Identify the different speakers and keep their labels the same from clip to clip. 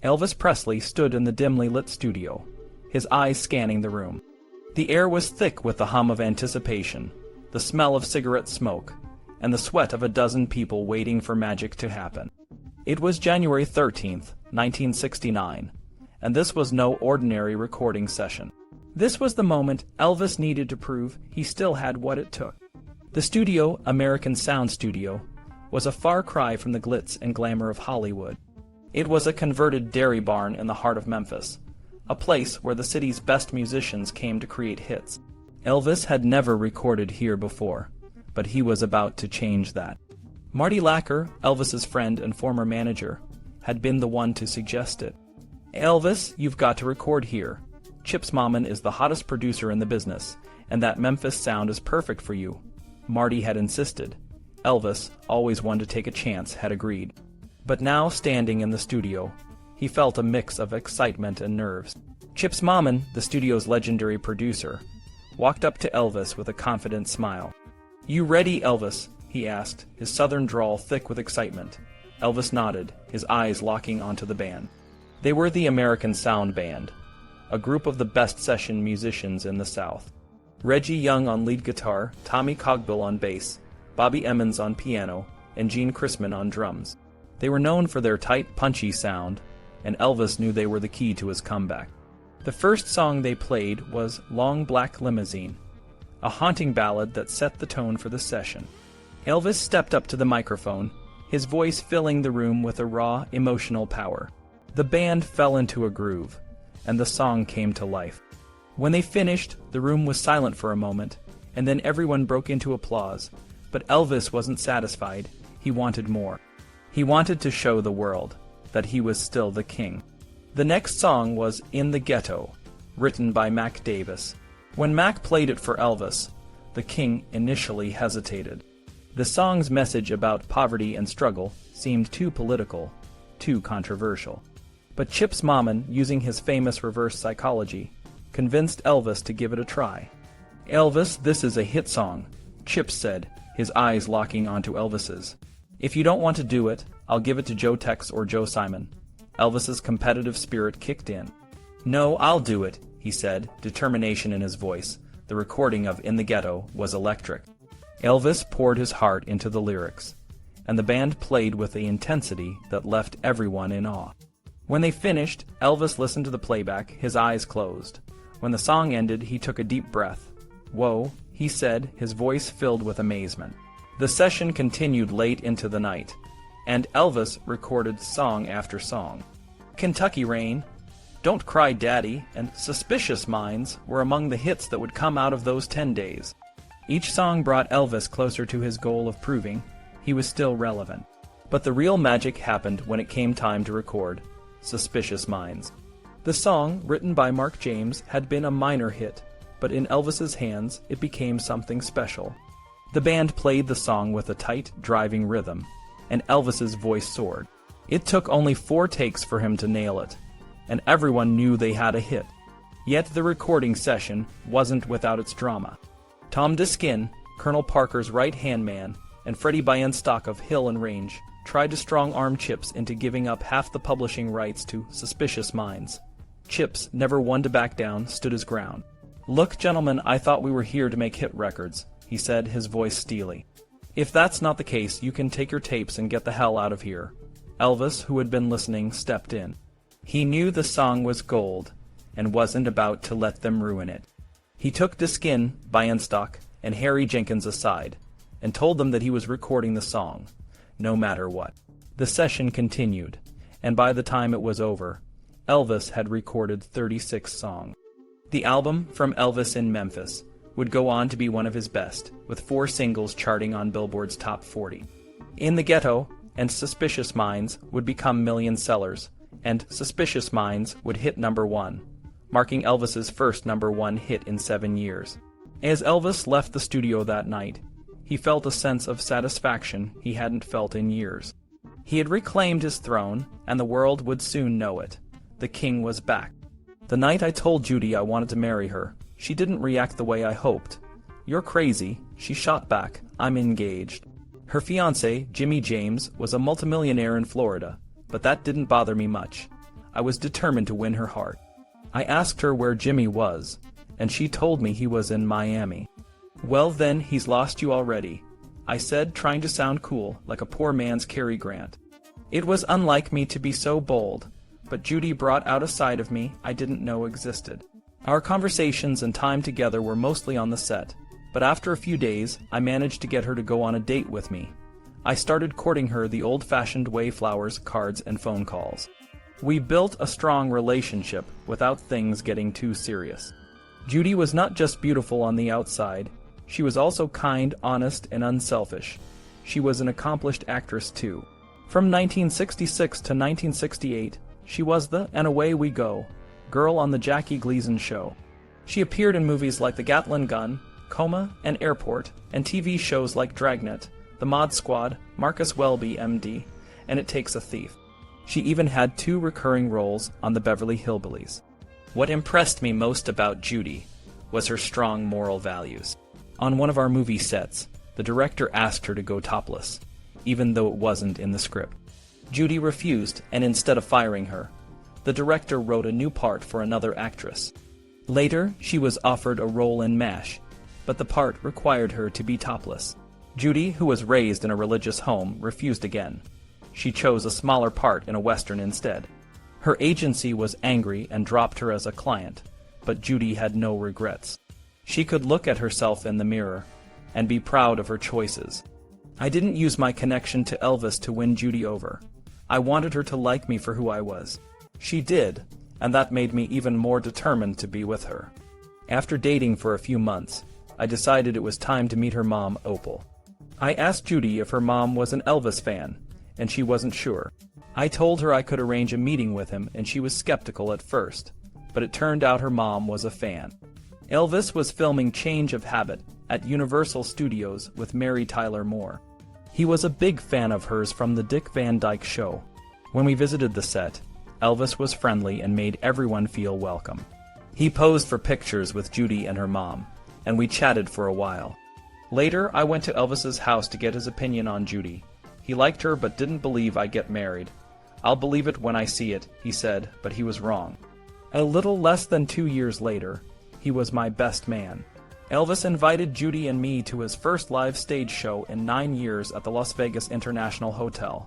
Speaker 1: Elvis Presley stood in the dimly lit studio, his eyes scanning the room. The air was thick with the hum of anticipation, the smell of cigarette smoke, and the sweat of a dozen people waiting for magic to happen. It was January 13th, 1969, and this was no ordinary recording session. This was the moment Elvis needed to prove he still had what it took. The studio, American Sound Studio, was a far cry from the glitz and glamour of Hollywood. It was a converted dairy barn in the heart of Memphis, a place where the city's best musicians came to create hits. Elvis had never recorded here before, but he was about to change that. Marty Lacker, Elvis's friend and former manager, had been the one to suggest it. "Elvis, you've got to record here. Chips Moman is the hottest producer in the business, and that Memphis sound is perfect for you." Marty had insisted. Elvis, always one to take a chance, had agreed. But now, standing in the studio, he felt a mix of excitement and nerves. Chips Moman, the studio's legendary producer, walked up to Elvis with a confident smile. "You ready, Elvis?" he asked, his southern drawl thick with excitement. Elvis nodded, his eyes locking onto the band. They were the American Sound Band, a group of the best session musicians in the South. Reggie Young on lead guitar, Tommy Cogbill on bass, Bobby Emmons on piano, and Gene Chrisman on drums. They were known for their tight, punchy sound, and Elvis knew they were the key to his comeback. The first song they played was Long Black Limousine, a haunting ballad that set the tone for the session. Elvis stepped up to the microphone, his voice filling the room with a raw, emotional power. The band fell into a groove, and the song came to life. When they finished, the room was silent for a moment, and then everyone broke into applause. But Elvis wasn't satisfied. He wanted more. He wanted to show the world that he was still the king. The next song was In the Ghetto, written by Mac Davis. When Mac played it for Elvis, the king initially hesitated. The song's message about poverty and struggle seemed too political, too controversial. But Chips Moman, using his famous reverse psychology, convinced Elvis to give it a try. "Elvis, this is a hit song," Chips said, his eyes locking onto Elvis's. "If you don't want to do it, I'll give it to Joe Tex or Joe Simon." Elvis's competitive spirit kicked in. "No, I'll do it," he said, determination in his voice. The recording of In the Ghetto was electric. Elvis poured his heart into the lyrics, and the band played with the intensity that left everyone in awe. When they finished, Elvis listened to the playback, his eyes closed. When the song ended, he took a deep breath. "Whoa," he said, his voice filled with amazement. The session continued late into the night, and Elvis recorded song after song. Kentucky Rain, Don't Cry Daddy, and Suspicious Minds were among the hits that would come out of those 10 days. Each song brought Elvis closer to his goal of proving he was still relevant. But the real magic happened when it came time to record Suspicious Minds. The song, written by Mark James, had been a minor hit, but in Elvis's hands it became something special. The band played the song with a tight, driving rhythm, and Elvis's voice soared. It took only 4 takes for him to nail it, and everyone knew they had a hit. Yet the recording session wasn't without its drama. Tom Diskin, Colonel Parker's right-hand man, and Freddie Bienstock of Hill and Range tried to strong-arm Chips into giving up half the publishing rights to Suspicious Minds. Chips, never one to back down, stood his ground. "Look, gentlemen, I thought we were here to make hit records," he said, his voice steely. "If that's not the case, you can take your tapes and get the hell out of here." Elvis, who had been listening, stepped in. He knew the song was gold, and wasn't about to let them ruin it. He took Diskin, Bienstock, and Harry Jenkins aside, and told them that he was recording the song, no matter what. The session continued, and by the time it was over, Elvis had recorded 36 songs. The album, From Elvis in Memphis, would go on to be one of his best, with 4 singles charting on Billboard's Top 40. In the Ghetto and Suspicious Minds would become million sellers, and Suspicious Minds would hit #1, marking Elvis's first #1 hit in 7 years. As Elvis left the studio that night, he felt a sense of satisfaction he hadn't felt in years. He had reclaimed his throne, and the world would soon know it. The king was back. "The night I told Judy I wanted to marry her, she didn't react the way I hoped. 'You're crazy,' she shot back. 'I'm engaged.' Her fiancé, Jimmy James, was a multimillionaire in Florida, but that didn't bother me much. I was determined to win her heart. I asked her where Jimmy was, and she told me he was in Miami. "Well then, he's lost you already," I said, trying to sound cool, like a poor man's Cary Grant. It was unlike me to be so bold, but Judy brought out a side of me I didn't know existed. Our conversations and time together were mostly on the set, but after a few days, I managed to get her to go on a date with me. I started courting her the old-fashioned way: flowers, cards, and phone calls. We built a strong relationship without things getting too serious. Judy was not just beautiful on the outside, she was also kind, honest, and unselfish. She was an accomplished actress too. From 1966 to 1968, she was the "And Away We Go" girl on the Jackie Gleason Show. She appeared in movies like The Gatlin Gun, Coma, and Airport, and TV shows like Dragnet, The Mod Squad, Marcus Welby, MD, and It Takes a Thief. She even had 2 recurring roles on the Beverly Hillbillies. What impressed me most about Judy was her strong moral values. On one of our movie sets, the director asked her to go topless, even though it wasn't in the script. Judy refused, and instead of firing her, the director wrote a new part for another actress. Later, she was offered a role in MASH, but the part required her to be topless. Judy, who was raised in a religious home, refused again. She chose a smaller part in a Western instead. Her agency was angry and dropped her as a client, but Judy had no regrets. She could look at herself in the mirror and be proud of her choices. I didn't use my connection to Elvis to win Judy over. I wanted her to like me for who I was. She did, and that made me even more determined to be with her. After dating for a few months, I decided it was time to meet her mom, Opal. I asked Judy if her mom was an Elvis fan, and she wasn't sure. I told her I could arrange a meeting with him, and she was skeptical at first, but it turned out her mom was a fan. Elvis was filming Change of Habit at Universal Studios with Mary Tyler Moore. He was a big fan of hers from the Dick Van Dyke Show. When we visited the set, Elvis was friendly and made everyone feel welcome. He posed for pictures with Judy and her mom, and we chatted for a while. Later, I went to Elvis's house to get his opinion on Judy. He liked her but didn't believe I'd get married. "I'll believe it when I see it," he said, but he was wrong. A little less than 2 years later, he was my best man. Elvis invited Judy and me to his first live stage show in 9 years at the Las Vegas International Hotel.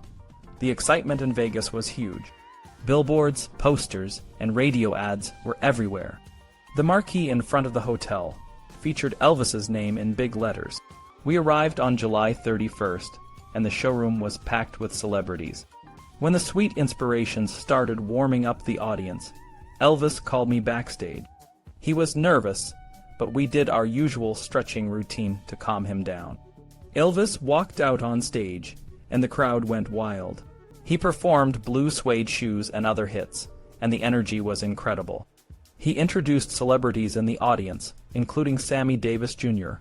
Speaker 1: The excitement in Vegas was huge. Billboards, posters, and radio ads were everywhere. The marquee in front of the hotel featured Elvis's name in big letters. We arrived on July 31st, and the showroom was packed with celebrities. When the Sweet Inspirations started warming up the audience, Elvis called me backstage. He was nervous, but we did our usual stretching routine to calm him down. Elvis walked out on stage, and the crowd went wild. He performed Blue Suede Shoes and other hits, and the energy was incredible. He introduced celebrities in the audience, including Sammy Davis Jr.,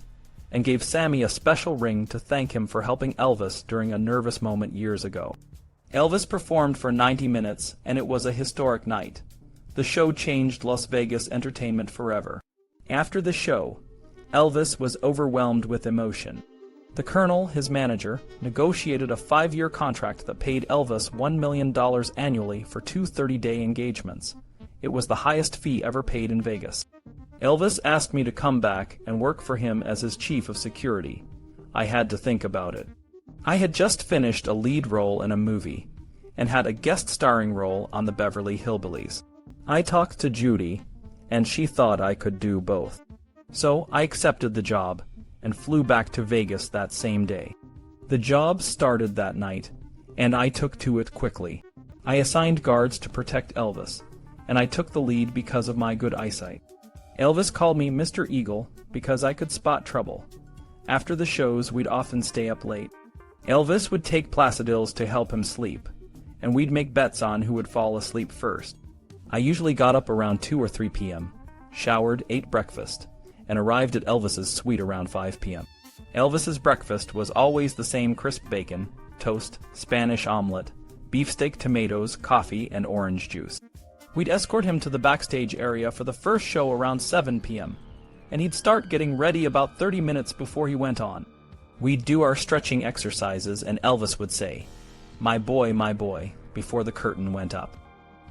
Speaker 1: and gave Sammy a special ring to thank him for helping Elvis during a nervous moment years ago. Elvis performed for 90 minutes, and it was a historic night. The show changed Las Vegas entertainment forever. After the show, Elvis was overwhelmed with emotion. The Colonel, his manager, negotiated a 5-year contract that paid Elvis $1 million annually for 2 30-day engagements. It was the highest fee ever paid in Vegas. Elvis asked me to come back and work for him as his chief of security. I had to think about it. I had just finished a lead role in a movie and had a guest starring role on the Beverly Hillbillies. I talked to Judy, and she thought I could do both. So I accepted the job and flew back to Vegas that same day. The job started that night, and I took to it quickly. I assigned guards to protect Elvis, and I took the lead because of my good eyesight. Elvis called me Mr. Eagle because I could spot trouble. After the shows, we'd often stay up late. Elvis would take Placidils to help him sleep, and we'd make bets on who would fall asleep first. I usually got up around 2 or 3 p.m., showered, ate breakfast, and arrived at Elvis's suite around 5 p.m. Elvis's breakfast was always the same: crisp bacon, toast, Spanish omelet, beefsteak, tomatoes, coffee, and orange juice. We'd escort him to the backstage area for the first show around 7 p.m., and he'd start getting ready about 30 minutes before he went on. We'd do our stretching exercises, and Elvis would say, my boy," before the curtain went up.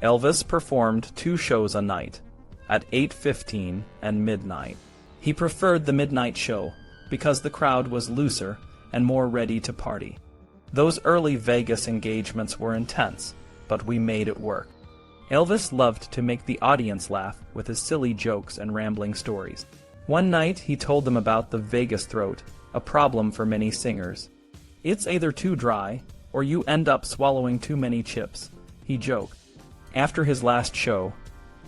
Speaker 1: Elvis performed 2 shows a night, at 8:15 and midnight. He preferred the midnight show because the crowd was looser and more ready to party. Those early Vegas engagements were intense, but we made it work. Elvis loved to make the audience laugh with his silly jokes and rambling stories. One night he told them about the Vegas throat, a problem for many singers. "It's either too dry, or you end up swallowing too many chips," he joked. After his last show,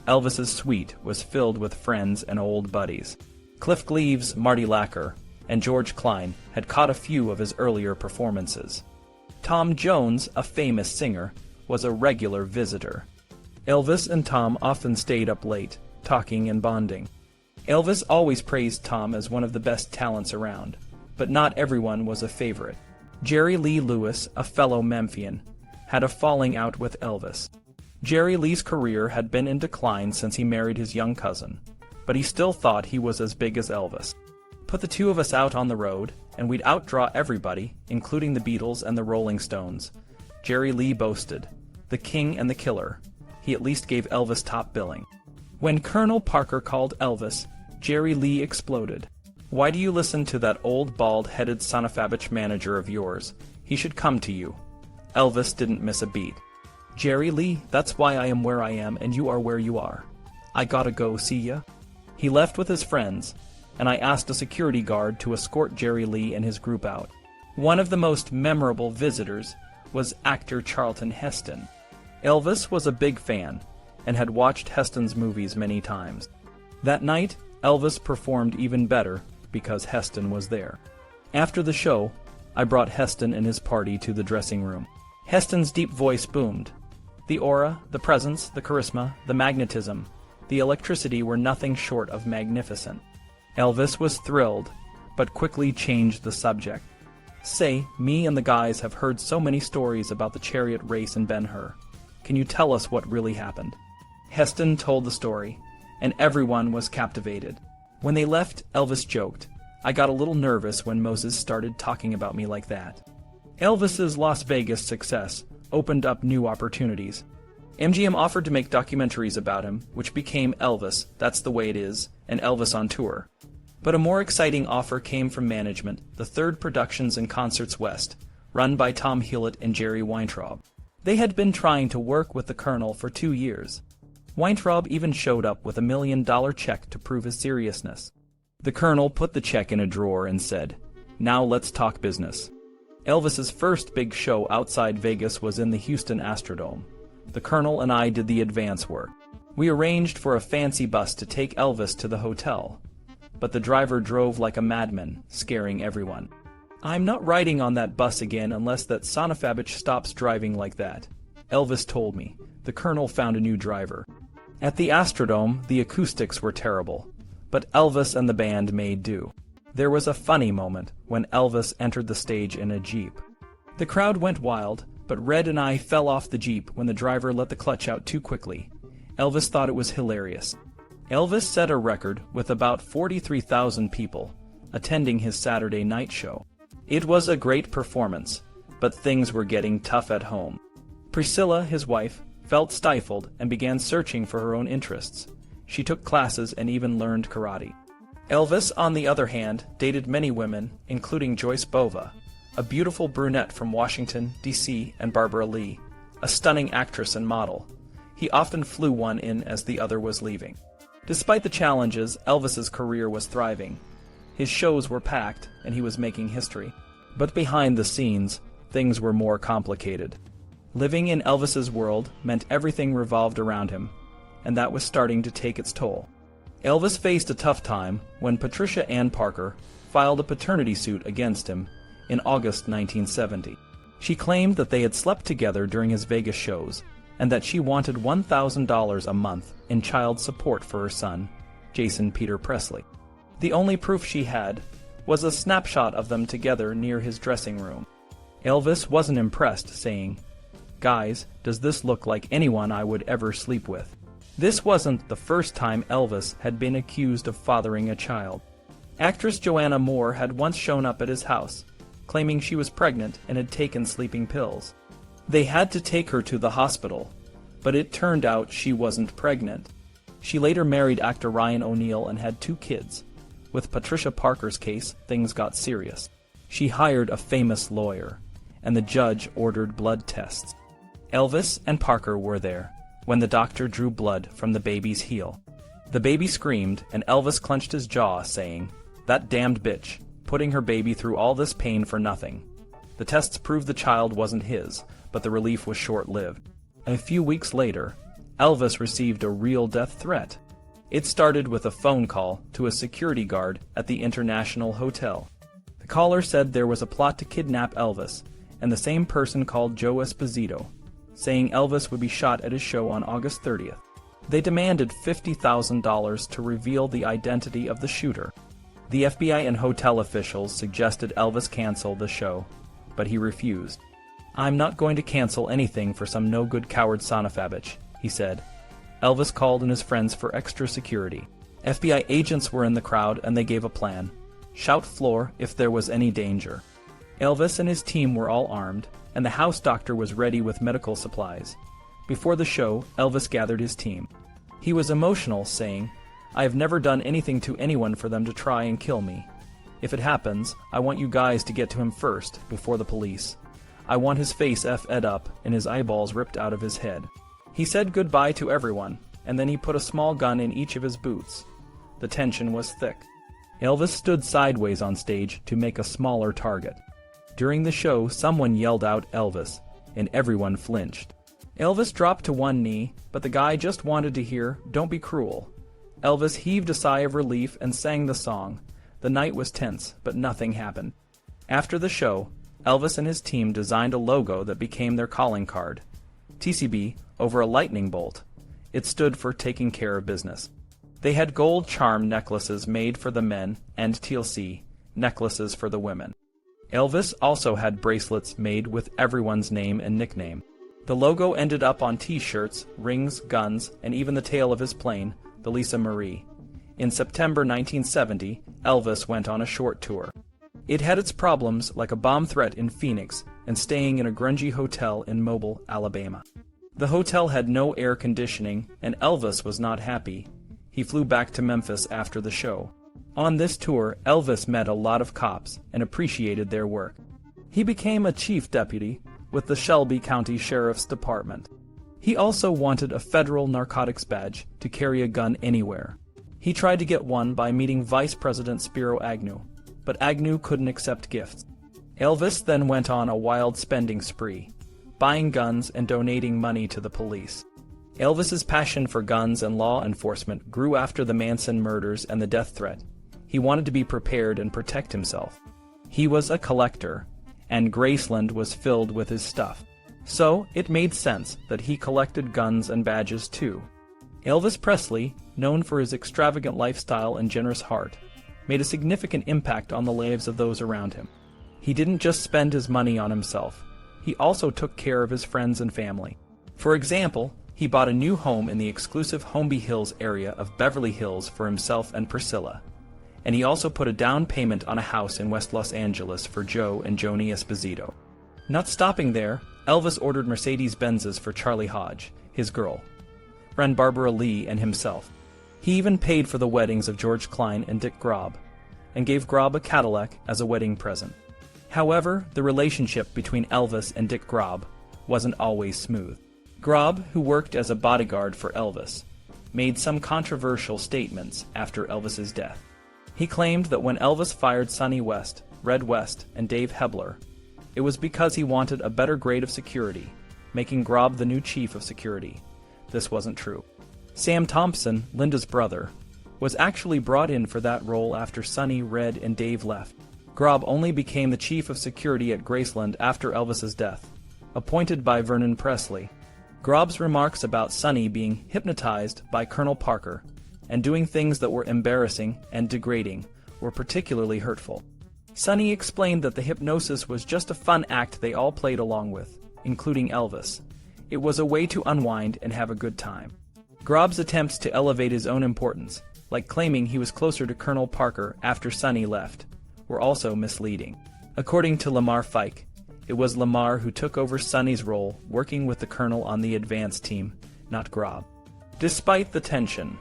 Speaker 1: Elvis's suite was filled with friends and old buddies. Cliff Cleaves, Marty Lacker, and George Klein had caught a few of his earlier performances. Tom Jones, a famous singer, was a regular visitor. Elvis and Tom often stayed up late, talking and bonding. Elvis always praised Tom as one of the best talents around, but not everyone was a favorite. Jerry Lee Lewis, a fellow Memphian, had a falling out with Elvis. Jerry Lee's career had been in decline since he married his young cousin, but he still thought he was as big as Elvis. "Put the two of us out on the road, and we'd outdraw everybody, including the Beatles and the Rolling Stones," Jerry Lee boasted. The king and the killer. He at least gave Elvis top billing. When Colonel Parker called Elvis, Jerry Lee exploded. "Why do you listen to that old bald-headed son-of-a-bitch manager of yours? He should come to you." Elvis didn't miss a beat. "Jerry Lee, that's why I am where I am and you are where you are. I gotta go, see ya." He left with his friends, and I asked a security guard to escort Jerry Lee and his group out. One of the most memorable visitors was actor Charlton Heston. Elvis was a big fan and had watched Heston's movies many times. That night, Elvis performed even better because Heston was there. After the show, I brought Heston and his party to the dressing room. Heston's deep voice boomed. The aura, the presence, the charisma, the magnetism, the electricity were nothing short of magnificent. Elvis was thrilled, but quickly changed the subject. "Say, me and the guys have heard so many stories about the chariot race in Ben-Hur. Can you tell us what really happened?" Heston told the story, and everyone was captivated. When they left, Elvis joked, "I got a little nervous when Moses started talking about me like that." Elvis's Las Vegas success opened up new opportunities. MGM offered to make documentaries about him, which became Elvis, That's the Way It Is, and Elvis on Tour. But a more exciting offer came from management, the Third Productions and Concerts West, run by Tom Hewlett and Jerry Weintraub. They had been trying to work with the Colonel for 2 years. Weintraub even showed up with $1 million check to prove his seriousness. The Colonel put the check in a drawer and said, "Now let's talk business." Elvis's first big show outside Vegas was in the Houston Astrodome. The Colonel and I did the advance work. We arranged for a fancy bus to take Elvis to the hotel, but the driver drove like a madman, scaring everyone. "I'm not riding on that bus again unless that son-of-a-bitch stops driving like that," Elvis told me. The Colonel found a new driver. At the Astrodome, the acoustics were terrible, but Elvis and the band made do. There was a funny moment when Elvis entered the stage in a Jeep. The crowd went wild, but Red and I fell off the Jeep when the driver let the clutch out too quickly. Elvis thought it was hilarious. Elvis set a record with about 43,000 people attending his Saturday night show. It was a great performance, but things were getting tough at home. Priscilla, his wife, felt stifled and began searching for her own interests. She took classes and even learned karate. Elvis, on the other hand, dated many women, including Joyce Bova, a beautiful brunette from Washington, D.C., and Barbara Lee, a stunning actress and model. He often flew one in as the other was leaving. Despite the challenges, Elvis's career was thriving. His shows were packed, and he was making history. But behind the scenes, things were more complicated. Living in Elvis's world meant everything revolved around him, and that was starting to take its toll. Elvis faced a tough time when Patricia Ann Parker filed a paternity suit against him in August 1970. She claimed that they had slept together during his Vegas shows and that she wanted $1,000 a month in child support for her son, Jason Peter Presley. The only proof she had was a snapshot of them together near his dressing room. Elvis wasn't impressed, saying, "Guys, does this look like anyone I would ever sleep with?" This wasn't the first time Elvis had been accused of fathering a child. Actress Joanna Moore had once shown up at his house, claiming she was pregnant and had taken sleeping pills. They had to take her to the hospital, but it turned out she wasn't pregnant. She later married actor Ryan O'Neal and had 2 kids. With Patricia Parker's case, things got serious. She hired a famous lawyer, and the judge ordered blood tests. Elvis and Parker were there when the doctor drew blood from the baby's heel. The baby screamed, and Elvis clenched his jaw, saying, "That damned bitch, putting her baby through all this pain for nothing." The tests proved the child wasn't his, but the relief was short-lived. A few weeks later, Elvis received a real death threat. It started with a phone call to a security guard at the International Hotel. The caller said there was a plot to kidnap Elvis, and the same person called Joe Esposito, saying Elvis would be shot at his show on August 30th. They demanded $50,000 to reveal the identity of the shooter. The FBI and hotel officials suggested Elvis cancel the show, but he refused. "I'm not going to cancel anything for some no-good coward Sonafabich," he said. Elvis called in his friends for extra security. FBI agents were in the crowd, and they gave a plan. Shout floor if there was any danger. Elvis and his team were all armed, and the house doctor was ready with medical supplies. Before the show, Elvis gathered his team. He was emotional, saying, "I have never done anything to anyone for them to try and kill me. If it happens, I want you guys to get to him first, before the police. I want his face F-ed up and his eyeballs ripped out of his head." He said goodbye to everyone, and then he put a small gun in each of his boots. The tension was thick. Elvis stood sideways on stage to make a smaller target. During the show, someone yelled out Elvis, and everyone flinched. Elvis dropped to one knee, but the guy just wanted to hear, "Don't be cruel." Elvis heaved a sigh of relief and sang the song. The night was tense, but nothing happened. After the show, Elvis and his team designed a logo that became their calling card. TCB over a lightning bolt. It stood for taking care of business. They had gold charm necklaces made for the men and TLC necklaces for the women. Elvis also had bracelets made with everyone's name and nickname. The logo ended up on T-shirts, rings, guns, and even the tail of his plane, the Lisa Marie. In September 1970, Elvis went on a short tour. It had its problems, like a bomb threat in Phoenix and staying in a grungy hotel in Mobile, Alabama. The hotel had no air conditioning, and Elvis was not happy. He flew back to Memphis after the show. On this tour, Elvis met a lot of cops and appreciated their work. He became a chief deputy with the Shelby County Sheriff's Department. He also wanted a federal narcotics badge to carry a gun anywhere. He tried to get one by meeting Vice President Spiro Agnew, but Agnew couldn't accept gifts. Elvis then went on a wild spending spree, buying guns and donating money to the police. Elvis's passion for guns and law enforcement grew after the Manson murders and the death threat. He wanted to be prepared and protect himself. He was a collector, and Graceland was filled with his stuff. So it made sense that he collected guns and badges too. Elvis Presley, known for his extravagant lifestyle and generous heart, made a significant impact on the lives of those around him. He didn't just spend his money on himself. He also took care of his friends and family. For example, he bought a new home in the exclusive Holmby Hills area of Beverly Hills for himself and Priscilla. And he also put a down payment on a house in West Los Angeles for Joe and Joni Esposito. Not stopping there, Elvis ordered Mercedes-Benzes for Charlie Hodge, his girl, friend Barbara Lee, and himself. He even paid for the weddings of George Klein and Dick Grob, and gave Grob a Cadillac as a wedding present. However, the relationship between Elvis and Dick Grob wasn't always smooth. Grob, who worked as a bodyguard for Elvis, made some controversial statements after Elvis's death. He claimed that when Elvis fired Sonny West, Red West, and Dave Hebler, it was because he wanted a better grade of security, making Grob the new chief of security. This wasn't true. Sam Thompson, Linda's brother, was actually brought in for that role after Sonny, Red, and Dave left. Grob only became the chief of security at Graceland after Elvis's death, appointed by Vernon Presley. Grob's remarks about Sonny being hypnotized by Colonel Parker and doing things that were embarrassing and degrading were particularly hurtful. Sonny explained that the hypnosis was just a fun act they all played along with, including Elvis. It was a way to unwind and have a good time. Grob's attempts to elevate his own importance, like claiming he was closer to Colonel Parker after Sonny left, were also misleading. According to Lamar Fike, It was Lamar who took over Sonny's role, working with the Colonel on the advance team, not Grob. Despite the tension,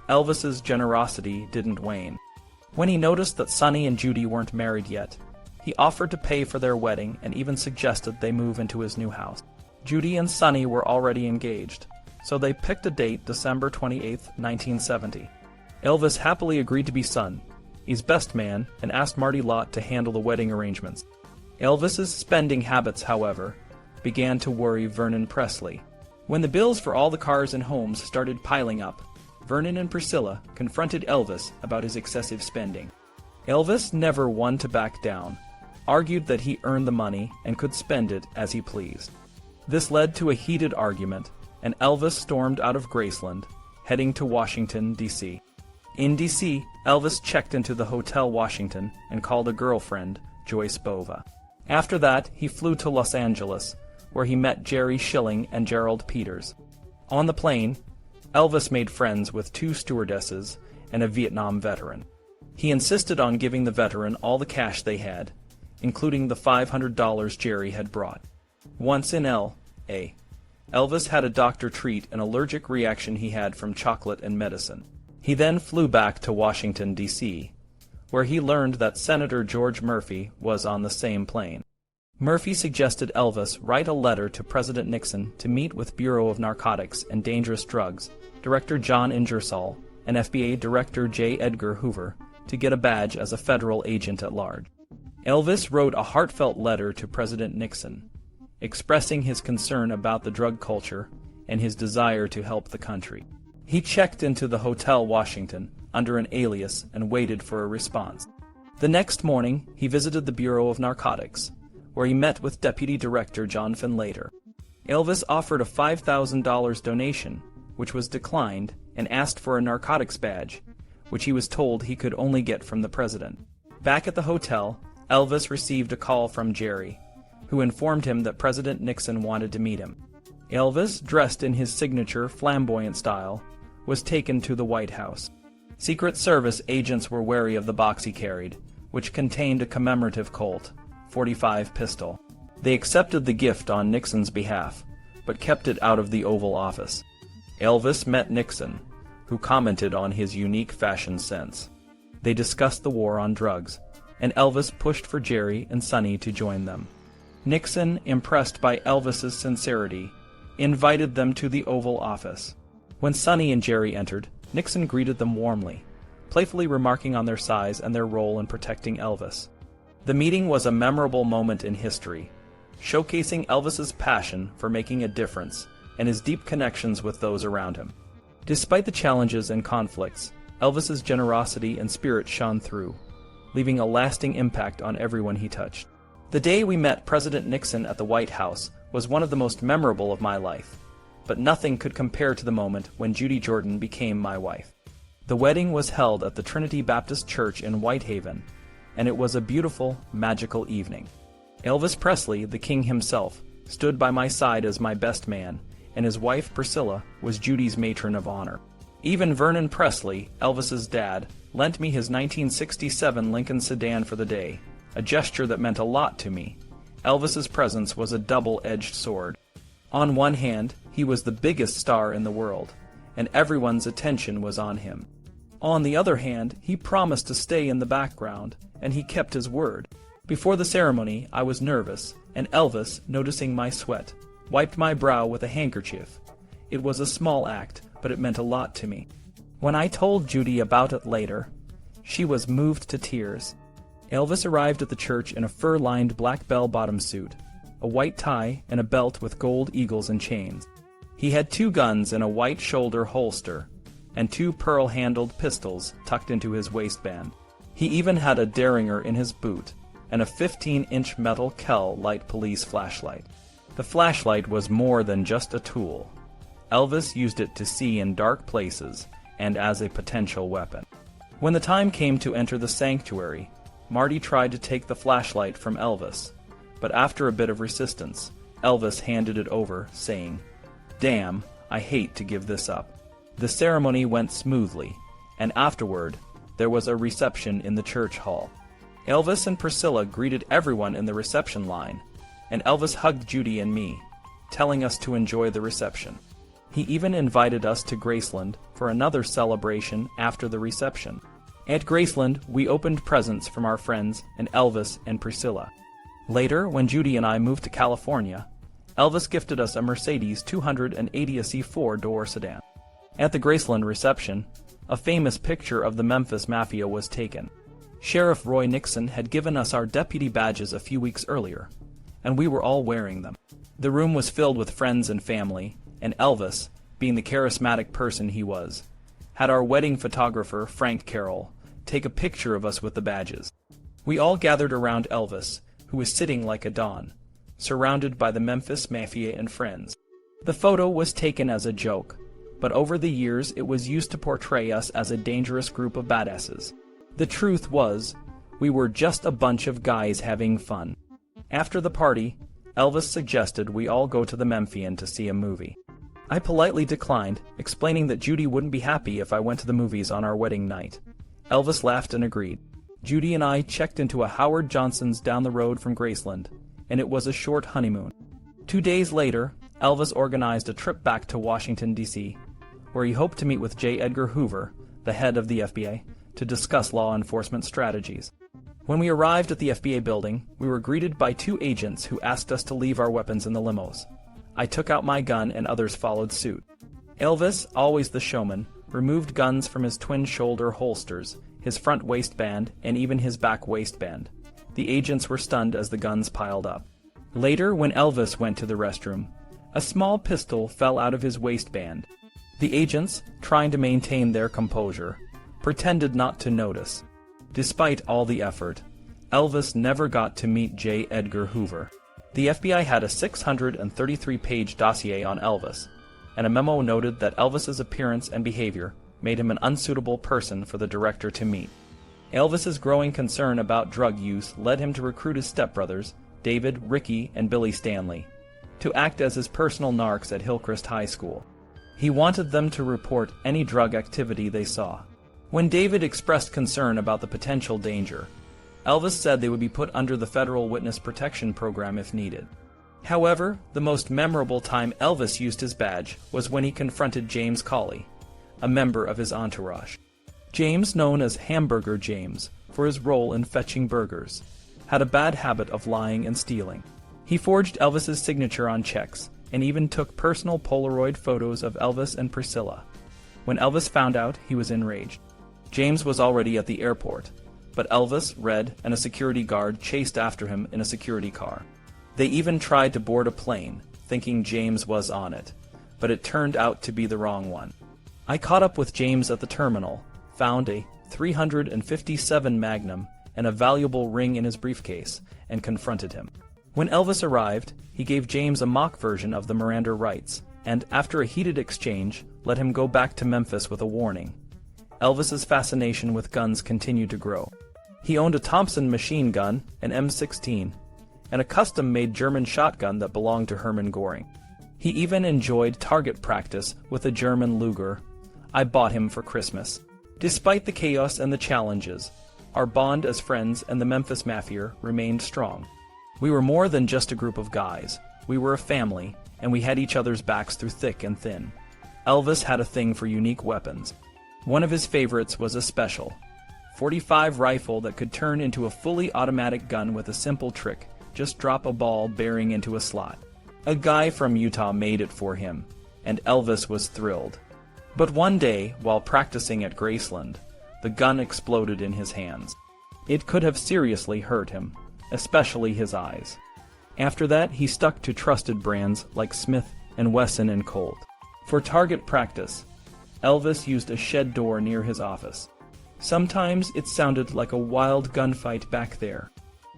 Speaker 1: Elvis's generosity didn't wane. When he noticed that Sonny and Judy weren't married yet, he offered to pay for their wedding and even suggested they move into his new house. Judy and Sonny were already engaged, so they picked a date, December 28, 1970. Elvis happily agreed to be Sonny's best man and asked Marty Lott to handle the wedding arrangements. Elvis's spending habits, however, began to worry Vernon Presley. When the bills for all the cars and homes started piling up, Vernon and Priscilla confronted Elvis about his excessive spending. Elvis, never one to back down, argued that he earned the money and could spend it as he pleased. This led to a heated argument, and Elvis stormed out of Graceland, heading to Washington, D.C. In D.C., Elvis checked into the Hotel Washington and called a girlfriend, Joyce Bova. After that, he flew to Los Angeles, where he met Jerry Schilling and Gerald Peters. On the plane, Elvis made friends with 2 stewardesses and a Vietnam veteran. He insisted on giving the veteran all the cash they had, including the $500 Jerry had brought. Once in L.A., Elvis had a doctor treat an allergic reaction he had from chocolate and medicine. He then flew back to Washington, D.C., where he learned that Senator George Murphy was on the same plane. Murphy suggested Elvis write a letter to President Nixon to meet with Bureau of Narcotics and Dangerous Drugs Director John Ingersoll and FBI Director J. Edgar Hoover to get a badge as a federal agent at large. Elvis wrote a heartfelt letter to President Nixon, expressing his concern about the drug culture and his desire to help the country. He checked into the Hotel Washington under an alias and waited for a response. The next morning, he visited the Bureau of Narcotics, where he met with Deputy Director John Finlater. Elvis offered a $5,000 donation, which was declined, and asked for a narcotics badge, which he was told he could only get from the president. Back at the hotel, Elvis received a call from Jerry, who informed him that President Nixon wanted to meet him. Elvis, dressed in his signature flamboyant style, was taken to the White House. Secret Service agents were wary of the box he carried, which contained a commemorative Colt .45 pistol. They accepted the gift on Nixon's behalf, but kept it out of the Oval Office. Elvis met Nixon, who commented on his unique fashion sense. They discussed the war on drugs, and Elvis pushed for Jerry and Sonny to join them. Nixon, impressed by Elvis's sincerity, invited them to the Oval Office. When Sonny and Jerry entered, Nixon greeted them warmly, playfully remarking on their size and their role in protecting Elvis. The meeting was a memorable moment in history, showcasing Elvis's passion for making a difference and his deep connections with those around him. Despite the challenges and conflicts, Elvis's generosity and spirit shone through, leaving a lasting impact on everyone he touched. The day we met President Nixon at the White House was one of the most memorable of my life, but nothing could compare to the moment when Judy Jordan became my wife. The wedding was held at the Trinity Baptist Church in Whitehaven, and it was a beautiful, magical evening. Elvis Presley, the king himself, stood by my side as my best man, and his wife Priscilla was Judy's matron of honor. Even Vernon Presley, Elvis's dad, lent me his 1967 Lincoln sedan for the day, a gesture that meant a lot to me. Elvis's presence was a double-edged sword. On one hand, he was the biggest star in the world, and everyone's attention was on him. On the other hand, he promised to stay in the background, and he kept his word. Before the ceremony, I was nervous, and Elvis, noticing my sweat, wiped my brow with a handkerchief. It was a small act, but it meant a lot to me. When I told Judy about it later, she was moved to tears. Elvis arrived at the church in a fur-lined black bell-bottom suit, a white tie, and a belt with gold eagles and chains. He had 2 guns in a white shoulder holster, and 2 pearl-handled pistols tucked into his waistband. He even had a Derringer in his boot, and a 15-inch metal Kell light police flashlight. The flashlight was more than just a tool. Elvis used it to see in dark places and as a potential weapon. When the time came to enter the sanctuary, Marty tried to take the flashlight from Elvis, but after a bit of resistance, Elvis handed it over, saying, "Damn, I hate to give this up." The ceremony went smoothly, and afterward, there was a reception in the church hall. Elvis and Priscilla greeted everyone in the reception line, and Elvis hugged Judy and me, telling us to enjoy the reception. He even invited us to Graceland for another celebration after the reception. At Graceland, we opened presents from our friends and Elvis and Priscilla. Later, when Judy and I moved to California, Elvis gifted us a Mercedes 280 four-door sedan. At the Graceland reception, a famous picture of the Memphis Mafia was taken. Sheriff Roy Nixon had given us our deputy badges a few weeks earlier, and we were all wearing them. The room was filled with friends and family, and Elvis, being the charismatic person he was, had our wedding photographer, Frank Carroll, take a picture of us with the badges. We all gathered around Elvis, who was sitting like a don, surrounded by the Memphis Mafia and friends. The photo was taken as a joke, but over the years it was used to portray us as a dangerous group of badasses. The truth was, we were just a bunch of guys having fun. After the party, Elvis suggested we all go to the Memphian to see a movie. I politely declined, explaining that Judy wouldn't be happy if I went to the movies on our wedding night. Elvis laughed and agreed. Judy and I checked into a Howard Johnson's down the road from Graceland, and it was a short honeymoon. 2 days later, Elvis organized a trip back to Washington, D.C., where he hoped to meet with J. Edgar Hoover, the head of the FBI, to discuss law enforcement strategies. When we arrived at the FBI building, we were greeted by 2 agents who asked us to leave our weapons in the limos. I took out my gun and others followed suit. Elvis, always the showman, removed guns from his twin shoulder holsters, his front waistband, and even his back waistband. The agents were stunned as the guns piled up. Later, when Elvis went to the restroom, a small pistol fell out of his waistband. The agents, trying to maintain their composure, pretended not to notice. Despite all the effort, Elvis never got to meet J. Edgar Hoover. The FBI had a 633-page dossier on Elvis, and a memo noted that Elvis's appearance and behavior made him an unsuitable person for the director to meet. Elvis's growing concern about drug use led him to recruit his stepbrothers, David, Ricky, and Billy Stanley, to act as his personal narcs at Hillcrest High School. He wanted them to report any drug activity they saw. When David expressed concern about the potential danger, Elvis said they would be put under the Federal Witness Protection Program if needed. However, the most memorable time Elvis used his badge was when he confronted James Cawley, a member of his entourage. James, known as Hamburger James for his role in fetching burgers, had a bad habit of lying and stealing. He forged Elvis's signature on checks and even took personal Polaroid photos of Elvis and Priscilla. When Elvis found out, he was enraged. James was already at the airport, but Elvis, Red, and a security guard chased after him in a security car. They even tried to board a plane, thinking James was on it, but it turned out to be the wrong one. I caught up with James at the terminal, found a .357 Magnum and a valuable ring in his briefcase, and confronted him. When Elvis arrived, he gave James a mock version of the Miranda rights, and after a heated exchange, let him go back to Memphis with a warning. Elvis's fascination with guns continued to grow. He owned a Thompson machine gun, an M16, and a custom-made German shotgun that belonged to Hermann Göring. He even enjoyed target practice with a German Luger I bought him for Christmas. Despite the chaos and the challenges, our bond as friends and the Memphis Mafia remained strong. We were more than just a group of guys. We were a family, and we had each other's backs through thick and thin. Elvis had a thing for unique weapons. One of his favorites was a special .45 rifle that could turn into a fully automatic gun with a simple trick: just drop a ball bearing into a slot. A guy from Utah made it for him, and Elvis was thrilled. But one day, while practicing at Graceland, the gun exploded in his hands. It could have seriously hurt him, especially his eyes. After that, he stuck to trusted brands like Smith & Wesson and Colt. For target practice, Elvis used a shed door near his office. Sometimes it sounded like a wild gunfight back there.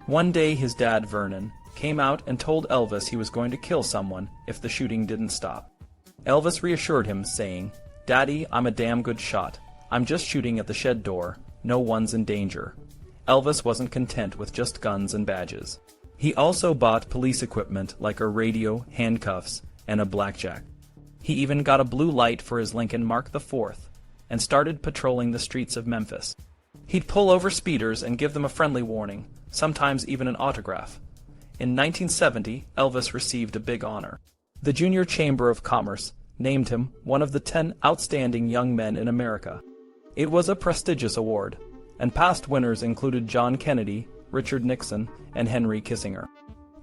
Speaker 1: One day his dad, Vernon, came out and told Elvis he was going to kill someone if the shooting didn't stop. Elvis reassured him, saying, "Daddy, I'm a damn good shot. I'm just shooting at the shed door. No one's in danger." Elvis wasn't content with just guns and badges. He also bought police equipment like a radio, handcuffs, and a blackjack. He even got a blue light for his Lincoln Mark IV and started patrolling the streets of Memphis. He'd pull over speeders and give them a friendly warning, sometimes even an autograph. In 1970, Elvis received a big honor. The Junior Chamber of Commerce named him one of the 10 outstanding young men in America. It was a prestigious award, and past winners included John Kennedy, Richard Nixon, and Henry Kissinger.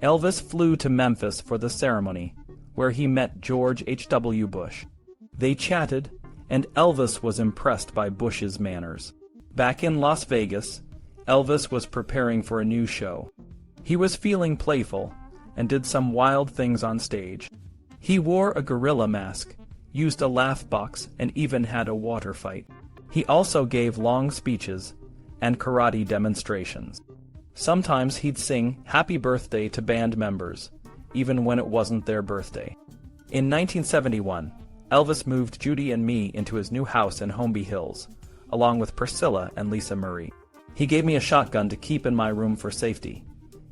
Speaker 1: Elvis flew to Memphis for the ceremony, where he met George H.W. Bush. They chatted, and Elvis was impressed by Bush's manners. Back in Las Vegas, Elvis was preparing for a new show. He was feeling playful and did some wild things on stage. He wore a gorilla mask, used a laugh box, and even had a water fight. He also gave long speeches and karate demonstrations. Sometimes he'd sing Happy Birthday to band members, even when it wasn't their birthday. In 1971, Elvis moved Judy and me into his new house in Holmby Hills, along with Priscilla and Lisa Marie. He gave me a shotgun to keep in my room for safety.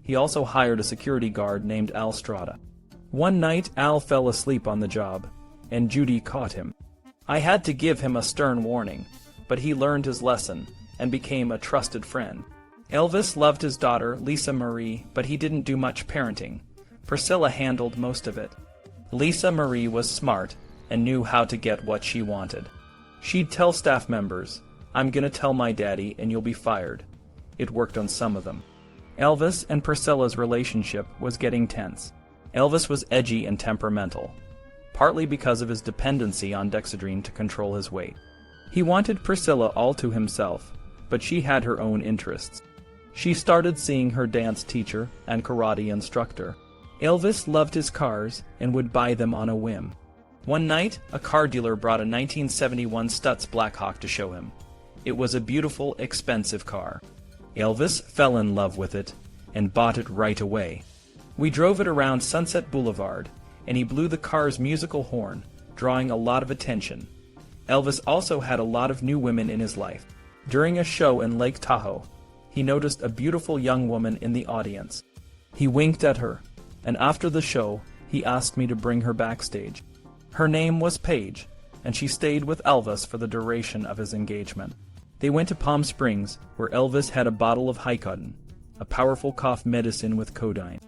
Speaker 1: He also hired a security guard named Al Strada. One night, Al fell asleep on the job, and Judy caught him. I had to give him a stern warning, but he learned his lesson and became a trusted friend. Elvis loved his daughter, Lisa Marie, but he didn't do much parenting. Priscilla handled most of it. Lisa Marie was smart and knew how to get what she wanted. She'd tell staff members, "I'm gonna tell my daddy and you'll be fired." It worked on some of them. Elvis and Priscilla's relationship was getting tense. Elvis was edgy and temperamental, partly because of his dependency on Dexedrine to control his weight. He wanted Priscilla all to himself, but she had her own interests. She started seeing her dance teacher and karate instructor. Elvis loved his cars and would buy them on a whim. One night, a car dealer brought a 1971 Stutz Blackhawk to show him. It was a beautiful, expensive car. Elvis fell in love with it and bought it right away. We drove it around Sunset Boulevard, and he blew the car's musical horn, drawing a lot of attention. Elvis also had a lot of new women in his life. During a show in Lake Tahoe, he noticed a beautiful young woman in the audience. He winked at her, and after the show, he asked me to bring her backstage. Her name was Paige, and she stayed with Elvis for the duration of his engagement. They went to Palm Springs, where Elvis had a bottle of Hycodin, a powerful cough medicine with codeine.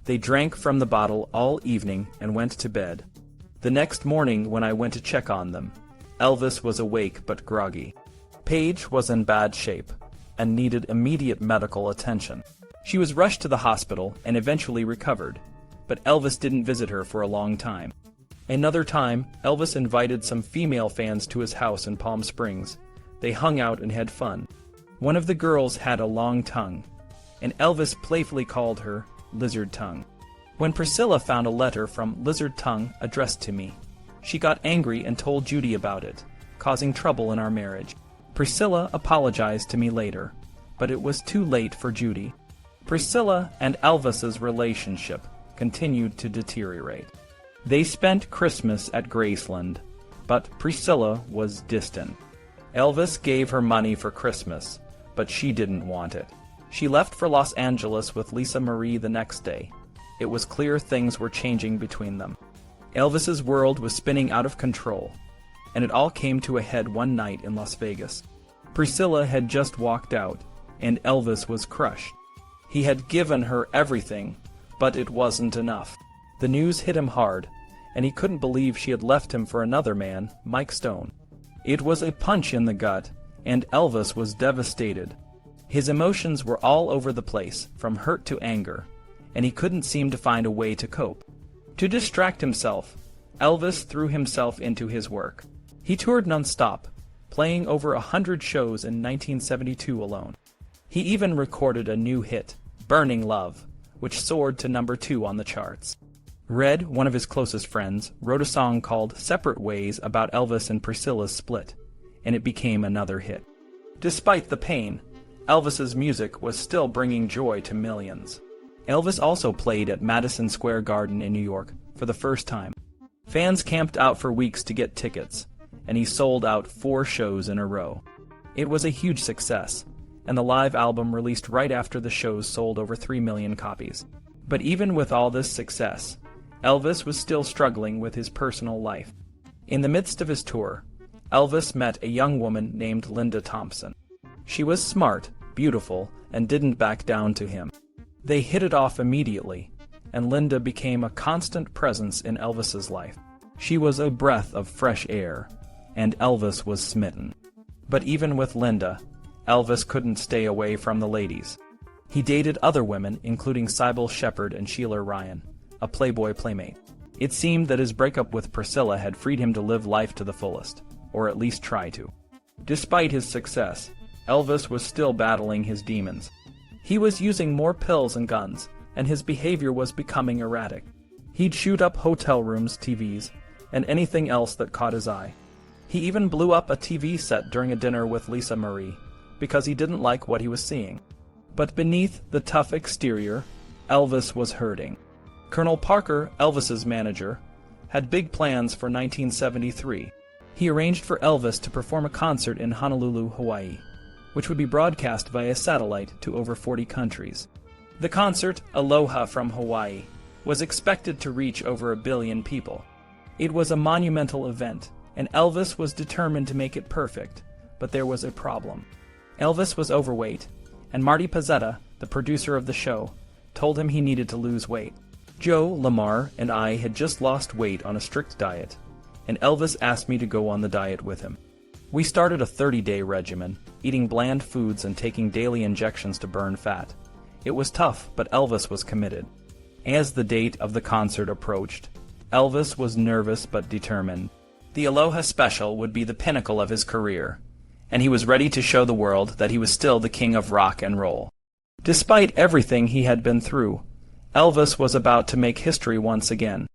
Speaker 1: They drank from the bottle all evening and went to bed. The next morning, when I went to check on them, Elvis was awake but groggy. Paige was in bad shape and needed immediate medical attention. She was rushed to the hospital and eventually recovered, but Elvis didn't visit her for a long time. Another time, Elvis invited some female fans to his house in Palm Springs. They hung out and had fun. One of the girls had a long tongue, and Elvis playfully called her Lizard Tongue. When Priscilla found a letter from Lizard Tongue addressed to me, she got angry and told Judy about it, causing trouble in our marriage. Priscilla apologized to me later, but it was too late for Judy. Priscilla and Elvis's relationship continued to deteriorate. They spent Christmas at Graceland, but Priscilla was distant. Elvis gave her money for Christmas, but she didn't want it. She left for Los Angeles with Lisa Marie the next day. It was clear things were changing between them. Elvis's world was spinning out of control, and it all came to a head one night in Las Vegas. Priscilla had just walked out, and Elvis was crushed. He had given her everything, but it wasn't enough. The news hit him hard, and he couldn't believe she had left him for another man, Mike Stone. It was a punch in the gut, and Elvis was devastated. His emotions were all over the place, from hurt to anger, and he couldn't seem to find a way to cope. To distract himself, Elvis threw himself into his work. He toured nonstop, playing over 100 shows in 1972 alone. He even recorded a new hit, Burning Love, which soared to number 2 on the charts. Red, one of his closest friends, wrote a song called Separate Ways about Elvis and Priscilla's split, and it became another hit. Despite the pain, Elvis's music was still bringing joy to millions. Elvis also played at Madison Square Garden in New York for the first time. Fans camped out for weeks to get tickets, and he sold out 4 shows in a row. It was a huge success, and the live album released right after the shows sold over 3 million copies. But even with all this success, Elvis was still struggling with his personal life. In the midst of his tour, Elvis met a young woman named Linda Thompson. She was smart, beautiful, and didn't back down to him. They hit it off immediately, and Linda became a constant presence in Elvis's life. She was a breath of fresh air, and Elvis was smitten. But even with Linda, Elvis couldn't stay away from the ladies. He dated other women, including Sybil Shepherd and Sheila Ryan, a Playboy playmate. It seemed that his breakup with Priscilla had freed him to live life to the fullest, or at least try to. Despite his success, Elvis was still battling his demons. He was using more pills and guns, and his behavior was becoming erratic. He'd shoot up hotel rooms, TVs, and anything else that caught his eye. He even blew up a TV set during a dinner with Lisa Marie, because he didn't like what he was seeing. But beneath the tough exterior, Elvis was hurting. Colonel Parker, Elvis's manager, had big plans for 1973. He arranged for Elvis to perform a concert in Honolulu, Hawaii, which would be broadcast via satellite to over 40 countries. The concert, Aloha from Hawaii, was expected to reach over 1 billion people. It was a monumental event, and Elvis was determined to make it perfect, but there was a problem. Elvis was overweight, and Marty Pizzetta, the producer of the show, told him he needed to lose weight. Joe, Lamar, and I had just lost weight on a strict diet, and Elvis asked me to go on the diet with him. We started a 30-day regimen, eating bland foods and taking daily injections to burn fat. It was tough, but Elvis was committed. As the date of the concert approached, Elvis was nervous but determined. The Aloha special would be the pinnacle of his career, and he was ready to show the world that he was still the king of rock and roll. Despite everything he had been through, Elvis was about to make history once again.